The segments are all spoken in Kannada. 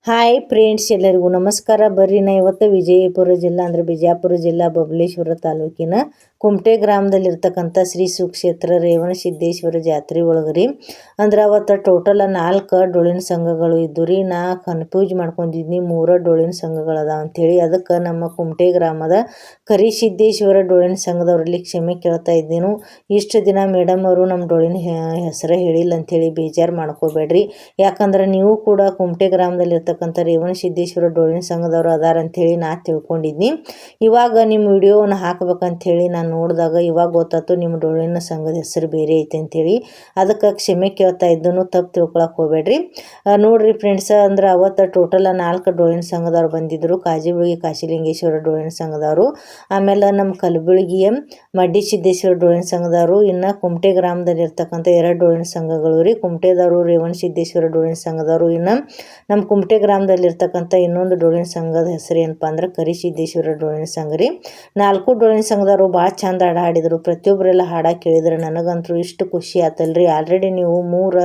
ಹಾಯ್ ಫ್ರೆಂಡ್ಸ್, ಎಲ್ಲರಿಗೂ ನಮಸ್ಕಾರ. ಬರ್ರಿ ನಾ ಇವತ್ತು ವಿಜಯಪುರ ಜಿಲ್ಲಾ ಅಂದರೆ ಬಿಜಾಪುರ ಜಿಲ್ಲಾ ಬಬಲೇಶ್ವರ ತಾಲೂಕಿನ ಕುಮಟೆ ಗ್ರಾಮದಲ್ಲಿರ್ತಕ್ಕಂಥ ಶ್ರೀ ಸುಕ್ಷೇತ್ರ ರೇವಣಸಿದ್ದೇಶ್ವರ ಜಾತ್ರೆ ಒಳಗ್ರಿ. ಅಂದ್ರೆ ಅವತ್ತು ಟೋಟಲ್ 4 ಡೊಳ್ಳಿನ ಸಂಘಗಳು ಇದ್ದು ರೀ. ನಾ ಕನ್ಫ್ಯೂಸ್ ಮಾಡ್ಕೊಂಡಿದ್ನಿ 3 ಡೊಳ್ಳಿನ ಸಂಘಗಳದ ಅಂಥೇಳಿ. ಅದಕ್ಕೆ ನಮ್ಮ ಕುಮಟೆ ಗ್ರಾಮದ ಕರಿಸಿದ್ದೇಶ್ವರ ಡೊಳ್ಳಿನ ಸಂಘದವರಲ್ಲಿ ಕ್ಷಮೆ ಕೇಳ್ತಾ ಇದ್ದೀನು. ಇಷ್ಟು ದಿನ ಮೇಡಮ್ ಅವರು ನಮ್ಮ ಡೊಳ್ಳಿನ ಹೆಸರು ಹೇಳಿಲ್ಲ ಅಂಥೇಳಿ ಬೇಜಾರು ಮಾಡ್ಕೋಬೇಡ್ರಿ. ಯಾಕಂದ್ರೆ ನೀವು ಕೂಡ ಕುಮಟೆ ಗ್ರಾಮದಲ್ಲಿರ್ತಕ್ಕಂಥ ರೇವಣಸಿದ್ದೇಶ್ವರ ಡೊಳ್ಳಿನ ಸಂಘದವರು ಅದಾರ ಅಂಥೇಳಿ ನಾ ತಿಳ್ಕೊಂಡಿದ್ನಿ. ಇವಾಗ ನಿಮ್ಮ ವಿಡಿಯೋನ ಹಾಕ್ಬೇಕಂಥೇಳಿ ನಾನು ನೋಡಿದಾಗ ಇವಾಗ ಗೊತ್ತಾಯ್ತು ನಿಮ್ಮ ಡೊಳ್ಳಿನ ಸಂಘದ ಹೆಸರು ಬೇರೆ ಐತೆ ಅಂಥೇಳಿ. ಅದಕ್ಕೆ ಕ್ಷಮೆ ಕೇಳ್ತಾ ಇದ್ದನು, ತಪ್ಪು ತಿಳ್ಕೊಳಕ್ಕೆ ಹೋಗ್ಬೇಡ್ರಿ. ನೋಡ್ರಿ ಫ್ರೆಂಡ್ಸ್, ಅಂದ್ರೆ ಅವತ್ತು ಟೋಟಲ್ 4 ಡೊಳ್ಳಿನ ಸಂಘದವ್ರು ಬಂದಿದ್ದರು. ಕಾಜಿಬುಳ್ಗಿ ಕಾಶಿಲಿಂಗೇಶ್ವರ ಡೊಳ್ಳಿನ ಸಂಘದವರು, ಆಮೇಲೆ ನಮ್ಮ ಕಲಬುಳಗಿಯ ಮಡ್ಡಿ ಸಿದ್ದೇಶ್ವರ ಡೊಳ್ಳಿನ ಸಂಘದವರು, ಇನ್ನು ಕುಮಟೆ ಗ್ರಾಮದಲ್ಲಿರ್ತಕ್ಕಂಥ 2 ಡೊಳ್ಳಿನ ಸಂಘಗಳು ರೀ. ಕುಮಟೆದವರು ರೇವಣಸಿದ್ದೇಶ್ವರ ಡೊಳ್ಳಿನ ಸಂಘದವರು, ಇನ್ನು ನಮ್ಮ ಕುಮಟೆ ಗ್ರಾಮದಲ್ಲಿರ್ತಕ್ಕಂಥ ಇನ್ನೊಂದು ಡೊಳ್ಳಿನ ಸಂಘದ ಹೆಸರು ಏನಪ್ಪ ಅಂದ್ರೆ ಕರಿಸಿದ್ದೇಶ್ವರ ಡೊಳ್ಳಿನ ಸಂಘ ರೀ. 4 ಡೊಳ್ಳಿನ ಸಂಘದವರು ಭಾಳ ಚಂದ ಹಾಡಿದ್ರು. ಪ್ರತಿಯೊಬ್ಬರೆಲ್ಲ ಹಾಡಕ್ಕೆ ಕೇಳಿದ್ರೆ ನನಗಂತೂ ಇಷ್ಟು ಖುಷಿ ಆತಲ್ರಿ. ಆಲ್ರೆಡಿ ನೀವು 3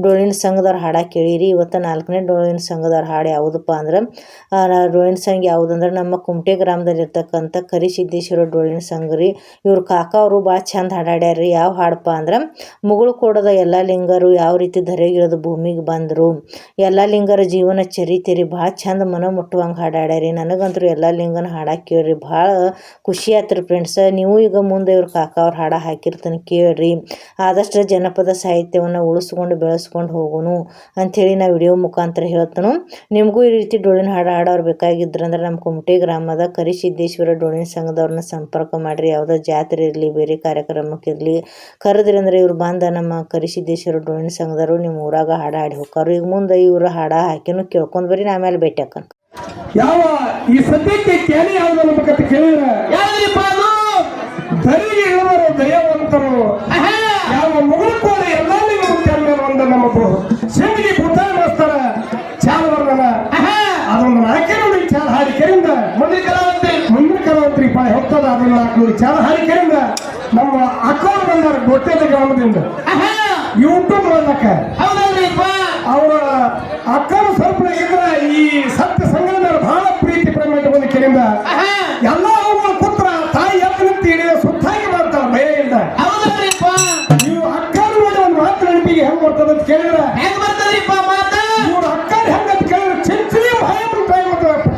ಡೊಳ್ಳಿನ ಸಂಘದವ್ರು ಹಾಡಕ್ಕೆ ಕೇಳಿರಿ. ಇವತ್ತು 4ನೇ ಡೊಳ್ಳಿನ ಸಂಘದವ್ರು ಹಾಡು ಯಾವುದಪ್ಪ ಅಂದ್ರೆ ಡೊಳ್ಳಿನ ಸಂಘ ಯಾವುದಂದ್ರೆ ನಮ್ಮ ಕುಮಟೆ ಗ್ರಾಮದಲ್ಲಿರ್ತಕ್ಕಂಥ ಕರಿಸಿದ್ದೇಶ್ವರ ಡೊಳ್ಳಿನ ಸಂಘ ರೀ. ಇವ್ರ ಕಾಕ ಅವರು ಭಾಳ ಚಂದ ಹಾಡ್ಯಾರ್ರಿ. ಯಾವ ಹಾಡಪ್ಪ ಅಂದ್ರೆ ಮುಗುಳು ಕೊಡದ ಎಲ್ಲ ಲಿಂಗರು ಯಾವ ರೀತಿ ಧರೆಗಿಳಿದು ಭೂಮಿಗೆ ಬಂದರು, ಎಲ್ಲ ಲಿಂಗರ ಜೀವನ ಚರಿತೆರಿ ಭಾಳ ಚಂದ ಮನ ಮುಟ್ಟುವಂಗೆ ಹಾಡ್ಯಾಡ್ಯಾರಿ. ನನಗಂತೂ ಎಲ್ಲ ಲಿಂಗನ ಹಾಡಕ್ಕೆ ಕೇಳ್ರಿ, ಭಾಳ ಖುಷಿ ಆಯ್ತು ಫ್ರೆಂಡ್ಸ್. ನೀವು ಈಗ ಮುಂದೆ ಇವ್ರ ಕಾಕ ಅವ್ರು ಹಾಡ ಹಾಕಿರ್ತಾನೆ ಕೇಳ್ರಿ. ಆದಷ್ಟು ಜನಪದ ಸಾಹಿತ್ಯವನ್ನು ಉಳಿಸ್ಕೊಂಡು ಬೆಳೆಸ್ಕೊಂಡು ಹೋಗೋನು ಅಂಥೇಳಿ ನಾ ವಿಡಿಯೋ ಮುಖಾಂತರ ಹೇಳ್ತಾನು. ನಿಮಗೂ ಈ ರೀತಿ ಡೊಳ್ಳಿನ ಹಾಡು ಹಾಡೋರು ಬೇಕಾಗಿದ್ರಂದ್ರೆ ನಮ್ಮ ಕುಮಟೆ ಗ್ರಾಮದ ಕರಿಸಿದ್ದೇಶ್ವರ ಡೊಳ್ಳಿನ ಸಂಘದವ್ರನ್ನ ಸಂಪರ್ಕ ಮಾಡಿರಿ. ಯಾವುದೋ ಜಾತ್ರೆ ಇರಲಿ, ಬೇರೆ ಕಾರ್ಯಕ್ರಮಕ್ಕಿರಲಿ ಕರೆದ್ರಿ ಅಂದ್ರೆ ಇವ್ರು ಬಂದ ನಮ್ಮ ಕರಿಸಿದ್ದೇಶ್ವರ ಡೊಳ್ಳಿನ ಸಂಘದವರು ನಿಮ್ಮ ಊರಾಗ ಹಾಡ ಹಾಡಿ ಹೋಗ್ತಾರು. ಈಗ ಮುಂದೆ ಇವ್ರು ಹಾಡ ಹಾಕಿನೂ ಕೇಳ್ಕೊಂಡು ಬರ್ರಿ, ನಾ ಆಮೇಲೆ ಭೇಟಿ ಹಾಕೋಣ. ಯಾವ ಈ ಸದ್ಯಕ್ಕೆ ಕ್ಯಾನಿ ಯಾವ್ದು ಅನ್ಬೇಕಂತ ಕೇಳಿದ್ರೆ ಧರಿಗೆ ಇಳುವರು ದಯವಂತರು ಯಾವ ಮುಗುಳ್ಕೋಳಿ ಎಲ್ಲ ಒಂದು ನಮ್ಮ ಸಿಂಧಿಗೆ ಬುದ್ಧ ಮಾಸ್ತರ ಚಾಲವರ್ಣನ ಅದೊಂದು 4 ನೋಡಿ ಚಾಲ ಹಾಡಿಕೆಯಿಂದ ಮುಂದಿನ ಕಲಾವಂತರಿ ಪಾಯ ಹೋಗ್ತದ. ಅದೊಂದು 4 ನೋಡಿ ಚಾಲ ಹಾಡಿಕೆಯಿಂದ ನಮ್ಮ ಅಕ್ಕವ್ರು ಬಂದಾರ ಗೊಟ್ಟೆದ ಗ್ರಾಮದಿಂದ ಯೂಟ್ಯೂಬ್ ಮಾಡಕ. ಅವರ ಅಕ್ಕರು ಸ್ವಲ್ಪ ಇದ್ರ ಈ ಸತ್ಯ ಸಂಘದ ಬಹಳ ಪ್ರೀತಿ ಪ್ರೇಮ ಬಂದ ಕೆರೆಯಿಂದ ಎಲ್ಲ ಅವುಗಳ ಪುತ್ರ ತಾಯಿ ಎತ್ತನಂತೆ ಹಿಡಿದ ಸುತ್ತಾಗಿ ಮಾಡ್ತಾರ ಭಯದಿಂದ. ನೀವು ಅಕ್ಕರು ನೋಡಿ ಒಂದು ಮಾತು ನೆನಪಿಗೆ ಹೆಂಗ್ ಬರ್ತದ ಅಂತ ಕೇಳಿದ್ರೆ ಇವ್ರ ಅಕ್ಕರು ಹೆಂಗಂತ ಕೇಳಿದ್ರೆ ಚಿಂಚಲಿ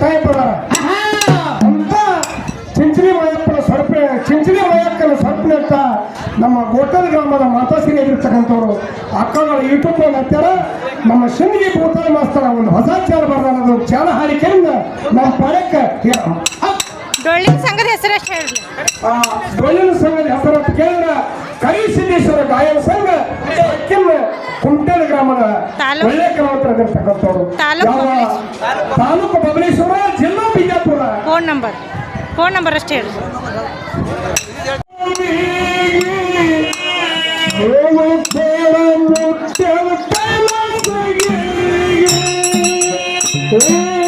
ತಾಯಿ ಪದಾರ ಅಂತ ಚಿಂಚಲಿ ಮಯಕ್ಕನ ಸ್ವರ್ಪನೆ ಅಂತ ನಮ್ಮ ಗೋಟದ ಗ್ರಾಮದ ಮಾತಾಸಿರಿ ಇರ್ತಕ್ಕಂಥವ್ರು ಅಕ್ಕಗಳ ಯೂಟ್ಯೂಬ್ ಅಲ್ಲಿ ಹತ್ತಾರ. ನಮ್ಮ ಶಿಂದಿಗೆ ಭೂತಾಳ ಮಾಸ್ತರ ಒಂದು ಹೊಸ ಚಾಲ ಬರ್ದಾನದು ಚಾಲ ಹಾಡಿಕೆಯಿಂದ ನಮ್ಮ ಪಾಳ್ಯಕ್ಕೆ ಡೊಳ್ಳಿನ ಸಂಘದ ಹೆಸರು ಅಷ್ಟು ಹೇಳಿ. ಡೊಳ್ಳಿನ ಸಂಘದ ಹೆಸರು ಅಂತ ಕೇಳಿದ್ರೆ ಕರಿಸಿದ್ದೇಶ್ವರ ಗಾಯನ ಸಂಘ ಕುಮಟೆ ಗ್ರಾಮದ ಒಳ್ಳೆ ಗ್ರಾಮದಲ್ಲಿರ್ತಕ್ಕಂಥವ್ರು. ತಾಲೂಕು ಬಬಲೇಶ್ವರ, ಜಿಲ್ಲಾ ಬಿಜಾಪುರ. ಫೋನ್ ನಂಬರ್ ಅಷ್ಟು ಹೇಳಿ. Hey!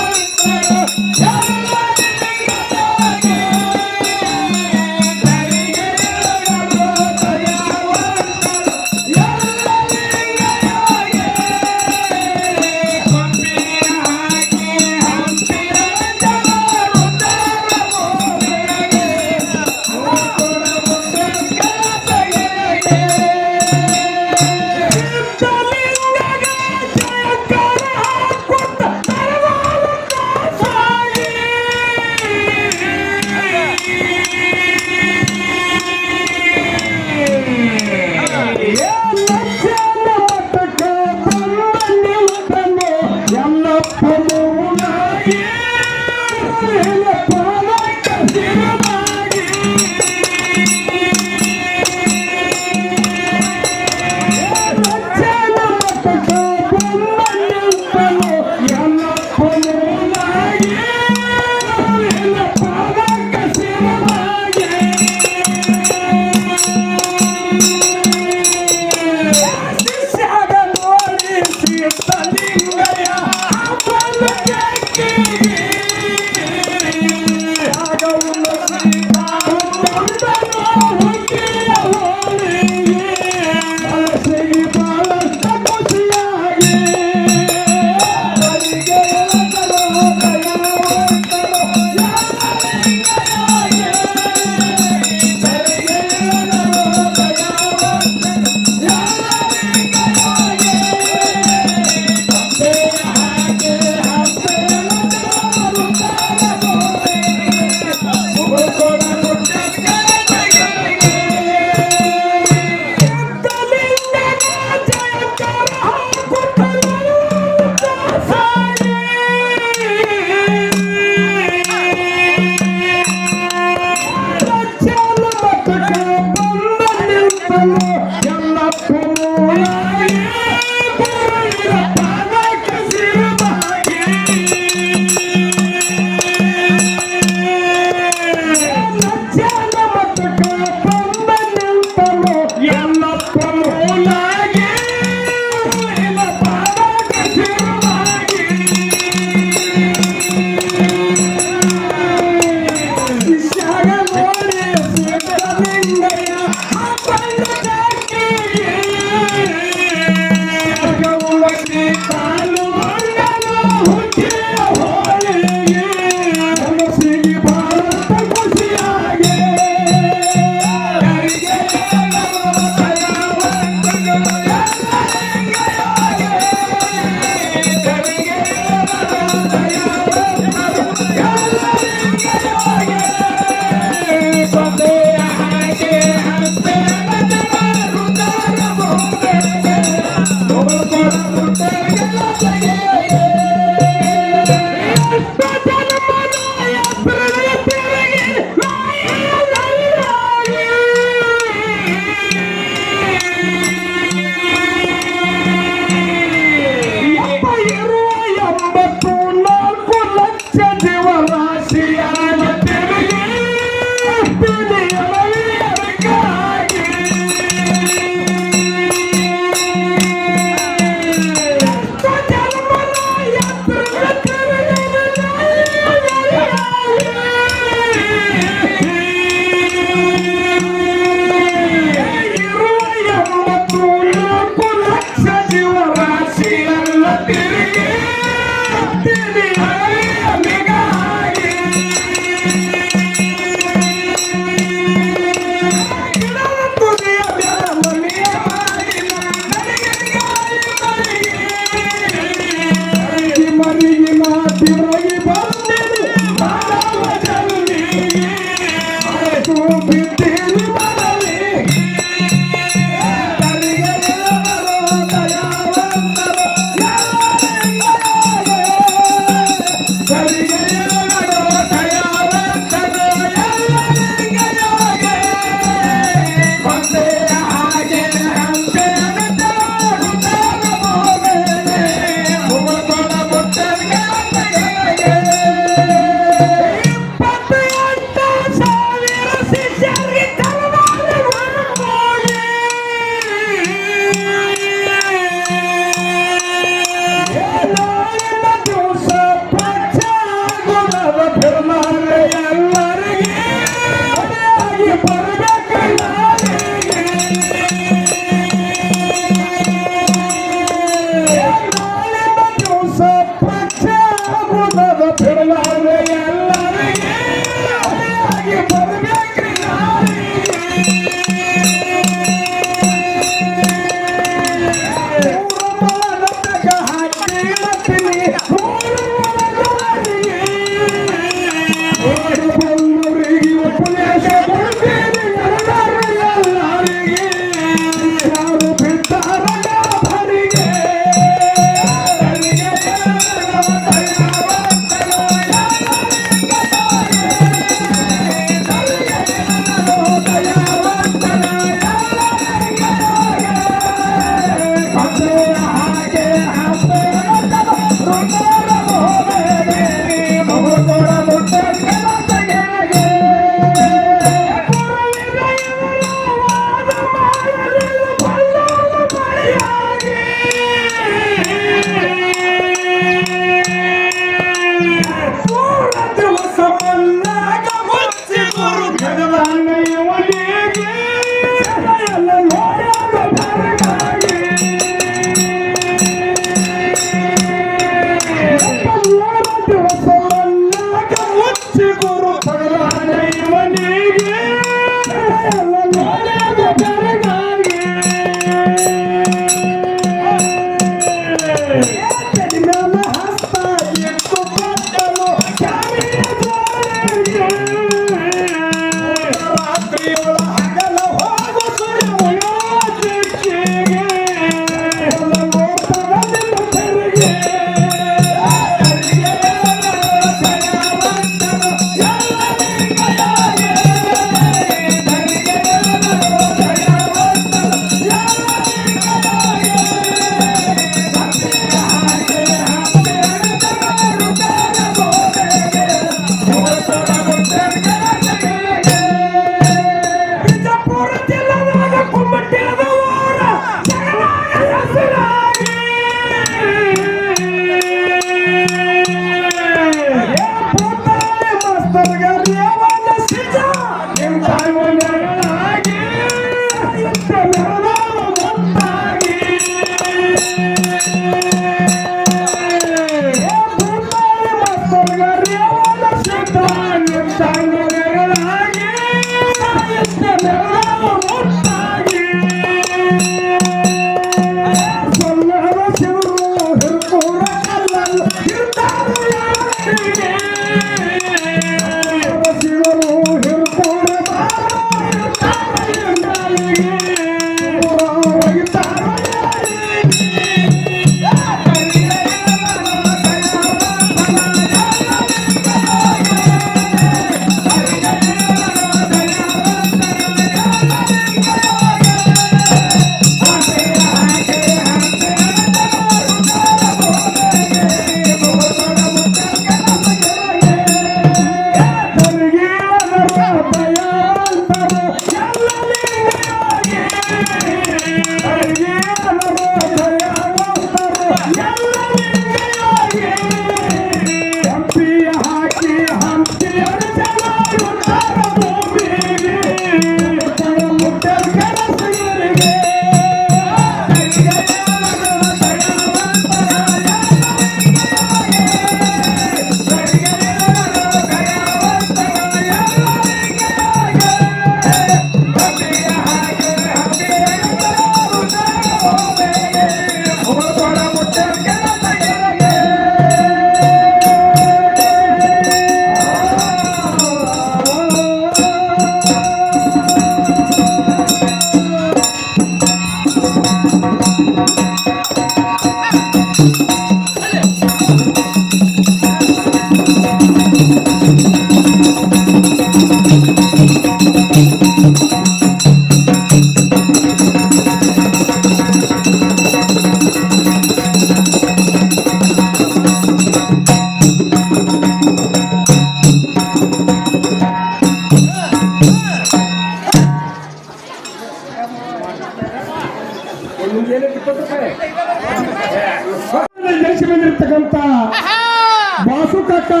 ಕಾಕ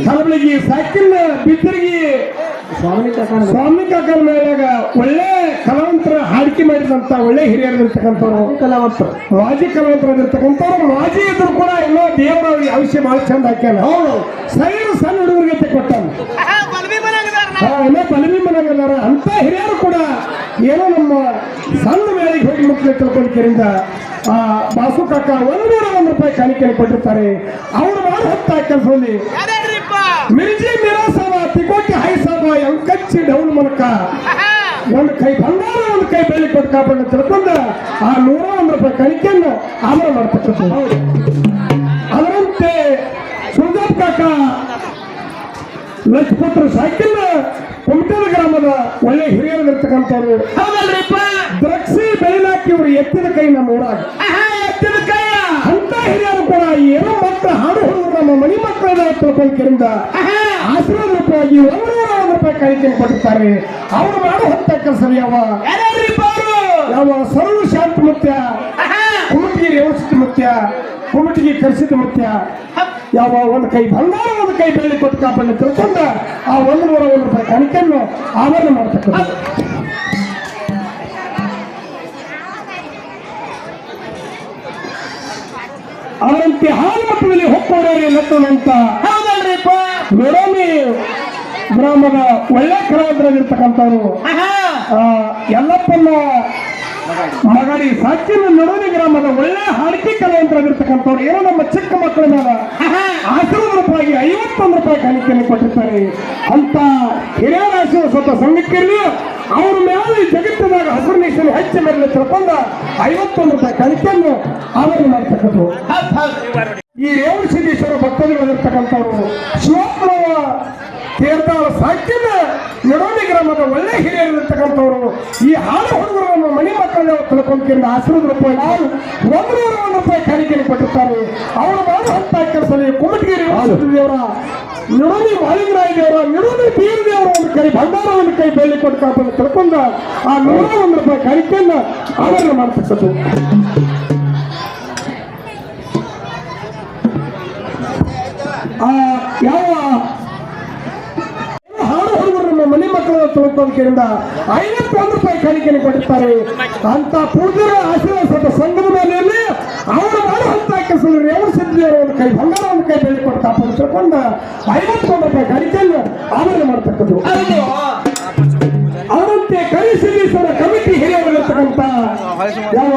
ಹಲಬಳಗಿ ಸಾಕಿನ ಬಿದ್ದರಿಗೆ ಸ್ವಾಮಿ ಕಾಕನ ಮೇಲಾಗ ಒಳ್ಳೆ ಕಲಾವಂತರ ಹಾಡಿಕೆ ಮಾಡಿದಂತ ಒಳ್ಳೆ ಹಿರಿಯರಿರ್ತಕ್ಕಂಥವ್ರು ಮಾಜಿ ಕಲಾವಂತರಾಗಿರ್ತಕ್ಕಂಥವ್ರು ಮಾಜಿ ಇದ್ರು ಕೂಡ ಇನ್ನೂ ದೇವರ ಔಷಧಿ ಬಹಳ ಚಂದ ಹಾಕ್ಯಾನ ಸಣ್ಣ ಹುಡುಗರಿಗೆ ಕೊಟ್ಟಾನ ಇನ್ನೂ ಬಲಮಿ ಮನೆಗಾರ ಅಂತ ಹಿರಿಯರು ಕೂಡ ಏನೋ ನಮ್ಮ ಸಣ್ಣ ಮೇಳಿಗೆ ಹೋಗಿ ಮುಖ್ಯ ತಿಳ್ಕೊಂಡಿದ್ದರಿಂದ ಬಾಸು ಕಾಕ 101 ರೂಪಾಯಿ ಕಾಣಿಕೆಯನ್ನು ಕೊಟ್ಟಿರ್ತಾರೆ. ಅವರು ಮಾಡೋ ಹೊತ್ತ ಕೆಲಸದಲ್ಲಿ ಮಿರ್ಜಿ ಮಿರಾಸವ ತಿಕೋಟಿ ಹೈಸವ ಎಂಕಚ್ಚಿ ಡೌನ್ ಮೂಲಕ ಒಂದು ಕೈ ಬಂಗಾರ ಒಂದು ಕೈ ಬೆಳ್ಳಿ ಕೊಟ್ಟು ಕಾಪಾಡ ತಿಳ್ಕೊಂಡ ಆ 101 ರೂಪಾಯಿ ಕಾಣಿಕೆಯನ್ನು ಆಮರ ಮಾಡ್ತಕ್ಕಂಥದ್ದು. ಅದರಂತೆ ಸುಂದರ್ ಕಾಕ ಲಕ್ಷ್ಮಪುತ್ರ ಸಾಕಿನ ಕುಮಟದ ಗ್ರಾಮದ ಒಳ್ಳೆ ಹಿರಿಯರಿರ್ತಕ್ಕಂಥವ್ರು ದ್ರಕ್ಷಿ ಬೆಳಿಲಾಕಿ ಇವರು ಎತ್ತಿದ ಕೈ ನಮ್ಮ ಊರಾಗ ಅಂತ ಹಿರಿಯರು ಕೂಡ ಏನೋ ಮಕ್ಕಳು ಹಾಡು ಹುಡುಗರು ನಮ್ಮ ಮನಿ ಮಕ್ಕಳ ತಿಳ್ಕೊಂಡಿದ್ದರಿಂದ ಆಶೀರ್ವಾದ ರೂಪವಾಗಿ 101 ರೂಪಾಯಿ ಕಾಣಿಕೆಯನ್ನು ಕೊಟ್ಟಿರ್ತಾರೆ. ಅವರು ಮಾಡೋ ಹೊತ್ತ ಕೆಲಸ ಯಾವ ಸರ್ವ ಶಾಂತ ಮುತ್ಯ ಕುಮಟಿಗೆ ರೇವಸಿದ್ದ ಮುತ್ಯ ಕುಮಟಿಗೆ ಕರ್ಸಿದ ಮುತ್ಯ ಯಾವ ಒಂದು ಕೈ ಬಂಗಾರ ಒಂದು ಕೈ ಬೆಳ್ಳಿ ಕೊಟ್ಟು ಕಾಪಾಡಿ ತಿಳ್ಕೊಂಡ ಆ 101 ರೂಪಾಯಿ ಕಾಣಿಕೆಯನ್ನು ಆವರಣ ಮಾಡ್ತಕ್ಕಂಥ ಅವರಂತೆ ಹಾಲು ಮಟ್ಟದಲ್ಲಿ ಹೊಕ್ಕೋಡೋರಿ ಲತ್ತದಂತ ನೋಡೋಮಿ ಗ್ರಾಮದ ಒಳ್ಳೆ ಕಲಾವಿದರಾಗಿರ್ತಕ್ಕಂಥವ್ರು ಎಲ್ಲಪ್ಪನ ಮಗಡಿ ಸಾಕಿನ ನಡೋನಿ ಗ್ರಾಮದ ಒಳ್ಳೆ ಹಾಡಿಕೆ ಕಲಾವಿದರಾಗಿರ್ತಕ್ಕಂಥವ್ರು ಏನೋ ನಮ್ಮ ಚಿಕ್ಕ ಮಕ್ಕಳ ಮೇಲೆ ಆಶೀರ್ವಾದ ರೂಪಾಯಿ 51 ರೂಪಾಯಿ ಕಾಣಿಕೆಯನ್ನು ಕೊಟ್ಟಿರ್ತಾರೆ. ಅಂತ ಹಿರಿಯರ ಆಶೀರ್ವಾದ ಸ್ವಲ್ಪ ಸಂಘಕ್ಕಿರಲಿ ಅವ್ರ ಮೇಲೆ ಜಗತ್ತಿನಾಗ ಹಸಿರು ನೀಸಲು ಹೆಚ್ಚು ಮೇಲೆ ತಿಳ್ಕೊಂಡ 51 ರೂಪಾಯಿ ಕಾಣಿಕೆಯನ್ನು ಆವರಣ ಮಾಡ್ತಕ್ಕಂಥದ್ದು. ಈ ರೇವಣಸಿದ್ದೇಶ್ವರ ಭಕ್ತರಿಗಳಿರ್ತಕ್ಕಂಥವ್ರು ಶಿವಪ್ಪನವ ತೀರ್ಥಾಳ ಸಾಕಿನ ನಡೋನಿ ಗ್ರಾಮದ ಒಳ್ಳೆ ಹಿರಿಯರಿರ್ತಕ್ಕಂಥವ್ರು ಈ ಹಾಡು ಹುಡುಗರನ್ನು ಮನೆ ಮಕ್ಕಳ ತಿಳ್ಕೊಂಡ್ರಿಂದ ಆಶೀರ್ವಾದ ರೂಪಾಯಿ 101 ರೂಪಾಯಿ ಕಾಣಿಕೆಯನ್ನು ಕೊಟ್ಟಿರ್ತಾರೆ. ಅವರು ಮಾಡುವಂತ ಕೆಲಸದಲ್ಲಿ ಕುಮಟಗಿರಿ ದೇವರ ನಡೋನಿ ಮಾಳಿಂಗರಾಯ ದೇವರ ನಡೋನಿ ಬೀರ ದೇವರ ಒಂದು ಕೈ ಭಂಡಾರ ಒಂದು ಕೈ ಬೆಳ್ಳಿ ಕೊಟ್ಟು ಕಾಪಾಡಿ ತಿಳ್ಕೊಂಡ ಆ 101 ರೂಪಾಯಿ ಕಾಣಿಕೆಯನ್ನು ಆವರಣ ಮಾಡ್ತಕ್ಕಂಥದ್ದು. ಯಾವ ಹಾಡು ಹುಡುಗರು ನಮ್ಮ ಮನೆ ಮಕ್ಕಳ ತಿಳ್ಕೊಂಡಿದ್ದರಿಂದ 51 ರೂಪಾಯಿ ಕಾಣಿಕೆಯನ್ನು ಕೊಟ್ಟಿರ್ತಾರೆ. ಅಂತ ಪೂಜೆಯ ಆಶೀರ್ವಾದ ಸಂಘದ ಮೇಲೆ ಅವರು ಮಾಡುವಂತ ಕೆಲಸದಲ್ಲಿ ರೇವಣಸಿದ್ದೇವರು ಒಂದು ಕೈ ಬಂಗಾರ ಒಂದು ಕೈ ಬೆಳ್ಳಿ ಕೊಟ್ಟು ಕಾಪಾಡಿ ತಿಳ್ಕೊಂಡ 51 ರೂಪಾಯಿ ಕಾಣಿಕೆಯನ್ನು ಆವರಣ ಮಾಡ್ತಕ್ಕದ್ದು. ಅವರಂತೆ ಕರಿಸಿದ್ದೇಶ್ವರ ಕಮಿಟಿ ಹಿರಿಯರಿರ್ತಕ್ಕಂಥ ಯಾವ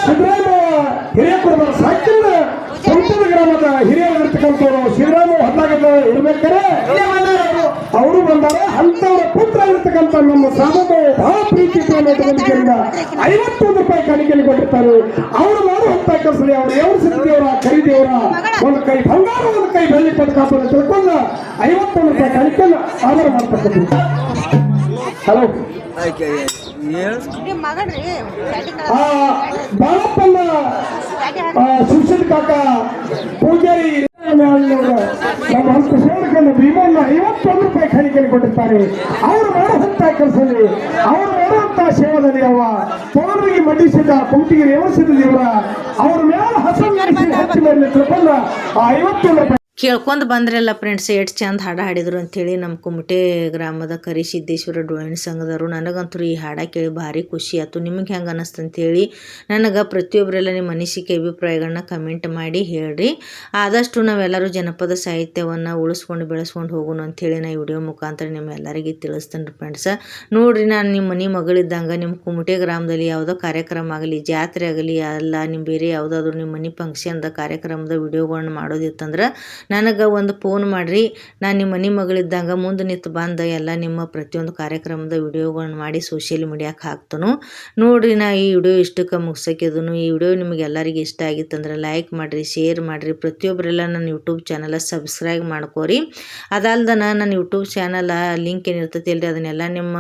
ಸಿದ್ದರಾಮ ಹಿರಿಯಕುರ್ಮ ಸಾಕಿನ ಕುಮಟದ ಗ್ರಾಮದ ಹಿರಿಯರಿರ್ತಕ್ಕಂಥವ್ರು ಸಿದ್ದರಾಮ ಹೊತ್ತಾಗದ ಇರ್ಬೇಕಾರೆ ಅವರು ಬಂದಾರ. ಅಂತವರ ಪುತ್ರ ಇರ್ತಕ್ಕಂಥ ನಮ್ಮ ಸಾಧು ಬಹಳ ಪ್ರೀತಿ ಪ್ರೇಮಿಯಿಂದ 51 ರೂಪಾಯಿ ಕಾಣಿಕೆಯನ್ನು ಕೊಟ್ಟಿರ್ತಾರೆ. ಅವರು ಮಾಡುವಂತ ಕೆಲಸದಲ್ಲಿ ಅವರು ರೇವಣಸಿದ್ದೇವರ ಕರಿದೇವರ ಒಂದು ಕೈ ಬಂಗಾರ ಒಂದು ಕೈ ಬೆಳ್ಳಿ ಕೊಟ್ಟು ಕಾಪಾಡಿ ತಿಳ್ಕೊಂಡು 51 ರೂಪಾಯಿ ಕಾಣಿಕೆಯನ್ನು ಆವರಣ ಮಾಡ್ತಕ್ಕಂಥದ್ದು. ಹಲೋ ಬಾಳಪ್ಪನ ಶಿಕ್ಷಣ ಕಾಕ ಪೂಜಾರಿ ನಮ್ಮ ಹಂತ ಸೇವಕನ ಭೀಮನ್ನ 51 ರೂಪಾಯಿ ಕಾಣಿಕೆಯನ್ನು ಕೊಟ್ಟಿರ್ತಾರೆ. ಅವರು ಮಾಡುವಂತ ಕೆಲಸದಲ್ಲಿ ಅವರು ಮಾಡುವಂತ ಸೇವದಲ್ಲಿ ಪೌರ್ಣಿಗೆ ಮಂಡಿಸಿದ ಕುಮಟಿಗೆ ರೇವಣಸಿದ್ದ ದೇವರ ಅವ್ರ ಮೇಲೆ ಹಸನ್ ಹೆಚ್ಚು ಮೇಲೆ ತಿಳ್ಕೊಂಡ 51 ರೂಪಾಯಿ ಕೇಳ್ಕೊಂಡು ಬಂದ್ರಲ್ಲ ಫ್ರೆಂಡ್ಸ್, ಎಷ್ಟು ಚಂದ ಹಾಡು ಹಾಡಿದ್ರು ಅಂಥೇಳಿ ನಮ್ಮ ಕುಮಟೆ ಗ್ರಾಮದ ಕರಿಸಿದ್ದೇಶ್ವರ ಡೊಳ್ಳಿನ ಸಂಘದವರು. ನನಗಂತೂ ಈ ಹಾಡು ಕೇಳಿ ಭಾರಿ ಖುಷಿ ಆಯ್ತು. ನಿಮಗೆ ಹೆಂಗೆ ಅನ್ನಿಸ್ತು ಅಂತೇಳಿ ನನಗೆ ಪ್ರತಿಯೊಬ್ಬರೆಲ್ಲ ನಿಮ್ಮ ಅನಿಸಿಕೆ ಅಭಿಪ್ರಾಯಗಳನ್ನ ಕಮೆಂಟ್ ಮಾಡಿ ಹೇಳ್ರಿ. ಆದಷ್ಟು ನಾವೆಲ್ಲರೂ ಜನಪದ ಸಾಹಿತ್ಯವನ್ನು ಉಳಿಸ್ಕೊಂಡು ಬೆಳೆಸ್ಕೊಂಡು ಹೋಗೋಣ ಅಂಥೇಳಿ ನಾ ವಿಡಿಯೋ ಮುಖಾಂತರ ನಿಮ್ಮೆಲ್ಲರಿಗೆ ತಿಳಿಸ್ತೇನೆ ರೀ ಫ್ರೆಂಡ್ಸ್. ನೋಡಿರಿ, ನಾನು ನಿಮ್ಮ ಮನೆ ಮಗಳಿದ್ದಂಗೆ ನಿಮ್ಮ ಕುಮಟೆ ಗ್ರಾಮದಲ್ಲಿ ಯಾವುದೋ ಕಾರ್ಯಕ್ರಮ ಆಗಲಿ, ಜಾತ್ರೆ ಆಗಲಿ, ಅಲ್ಲ ನಿಮ್ಮ ಬೇರೆ ಯಾವುದಾದ್ರೂ ನಿಮ್ಮ ಮನೆ ಫಂಕ್ಷನ್ದ ಕಾರ್ಯಕ್ರಮದ ವಿಡಿಯೋಗಳನ್ನ ಮಾಡೋದಿತ್ತಂದ್ರೆ ನನಗೆ ಒಂದು ಫೋನ್ ಮಾಡಿರಿ. ನಾನು ನಿಮ್ಮ ಮನೆ ಮಗಳಿದ್ದಂಗೆ ಮುಂದೆ ನಿಂತು ಬಂದು ಎಲ್ಲ ನಿಮ್ಮ ಪ್ರತಿಯೊಂದು ಕಾರ್ಯಕ್ರಮದ ವಿಡಿಯೋಗಳನ್ನ ಮಾಡಿ ಸೋಷಿಯಲ್ ಮೀಡಿಯಾಕ್ಕೆ ಹಾಕ್ತನು. ನೋಡಿರಿ, ನಾ ಈ ವಿಡಿಯೋ ಇಷ್ಟಕ್ಕೆ ಮುಗಿಸೋಕಿದನು. ಈ ವಿಡಿಯೋ ನಿಮಗೆ ಎಲ್ಲರಿಗೆ ಇಷ್ಟ ಆಗಿತ್ತಂದ್ರೆ ಲೈಕ್ ಮಾಡಿರಿ, ಶೇರ್ ಮಾಡಿರಿ. ಪ್ರತಿಯೊಬ್ಬರೆಲ್ಲ ನನ್ನ ಯೂಟ್ಯೂಬ್ ಚಾನಲ್ ಸಬ್ಸ್ಕ್ರೈಬ್ ಮಾಡ್ಕೋರಿ. ಅದಲ್ದ ನನ್ನ ಯೂಟ್ಯೂಬ್ ಚಾನಲ್ ಲಿಂಕ್ ಏನಿರ್ತೈತಿ ಅಲ್ರಿ, ಅದನ್ನೆಲ್ಲ ನಿಮ್ಮ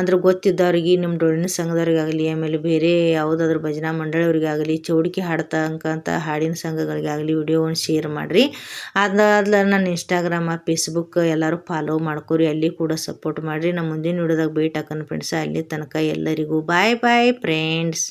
ಅಂದ್ರೆ ಗೊತ್ತಿದ್ದವ್ರಿಗೆ, ನಿಮ್ಮ ಡೊಳ್ಳಿನ ಸಂಘದವ್ರಿಗಾಗಲಿ, ಆಮೇಲೆ ಬೇರೆ ಯಾವುದಾದ್ರೂ ಭಜನಾ ಮಂಡಳಿಯವ್ರಿಗಾಗಲಿ, ಚೌಡಿಕೆ ಹಾಡ್ತಕ್ಕಂಥ ಹಾಡಿನ ಸಂಘಗಳಿಗಾಗಲಿ ವಿಡಿಯೋವನ್ನು ಶೇರ್ ಮಾಡಿರಿ. ಅದಾದ್ಲ ನನ್ನ ಇನ್ಸ್ಟಾಗ್ರಾಮ, ಫೇಸ್ಬುಕ್ ಎಲ್ಲರೂ ಫಾಲೋ ಮಾಡ್ಕೊರಿ. ಅಲ್ಲಿ ಕೂಡ ಸಪೋರ್ಟ್ ಮಾಡಿರಿ. ನಮ್ಮ ಮುಂದಿನ ವಿಡಿಯೋದಾಗ ಭೇಟಿ ಹಾಕೋಣ ಫ್ರೆಂಡ್ಸ್. ಅಲ್ಲಿ ತನಕ ಎಲ್ಲರಿಗೂ ಬಾಯ್ ಬಾಯ್ ಫ್ರೆಂಡ್ಸ್.